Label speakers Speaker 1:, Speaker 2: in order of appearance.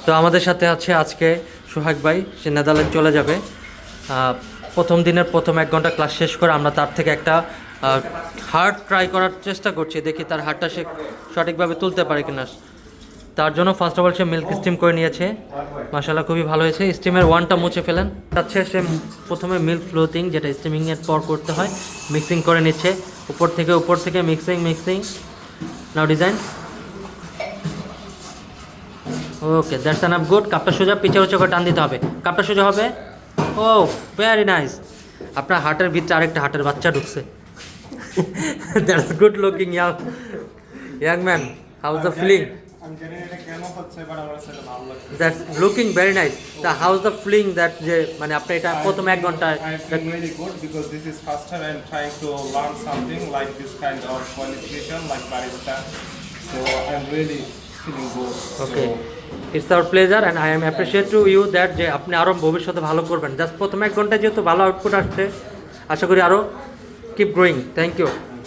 Speaker 1: তো আমাদের সাথে আছে আজকে সোহাগ ভাই, সে নেদারল্যান্ড চলে যাবে। প্রথম দিনের প্রথম 1 ঘন্টা ক্লাস শেষ করে আমরা তার থেকে একটা হার্ট ট্রাই করার চেষ্টা করছি, দেখি তার হার্টটা সে সঠিকভাবে তুলতে পারে কিনা। তার জন্য first of all say milk steam করে নিয়েছে, মাশাআল্লাহ খুবই ভালো হয়েছে। স্টিমের 1টা মুছে ফেলেন। তাচ্ছে সে প্রথমে মিল্ক ফ্লোটিং, যেটা স্টিমিংয়ের পর করতে হয়, মিক্সিং করে নিচ্ছে উপর থেকে mixing. Now design. Okay, that's enough, good. কাপটা সোজা, পিছে উঁচু করে টান দিতে হবে, কাপটা সোজা হবে। Oh very nice. আপনার হার্টের ভিতরে আরেকটা হার্টের বাচ্চা ঢুকছে। That's good looking young man. How's the feeling? That's looking very nice. The how's the feeling that, যে মানে আপনি এটা প্রথম 1 ঘন্টায়
Speaker 2: really good because this is faster and trying to learn something like this kind of qualification like barista. So I'm really feeling good.
Speaker 1: Okay, it's our pleasure and I am appreciate to you that, যে আপনি আরও ভবিষ্যতে ভালো করবেন। Just প্রথম 1 ঘন্টায় যেহেতু ভালো আউটপুট আসছে, আশা করি আরও কিপ গ্রোয়িং। Thank you.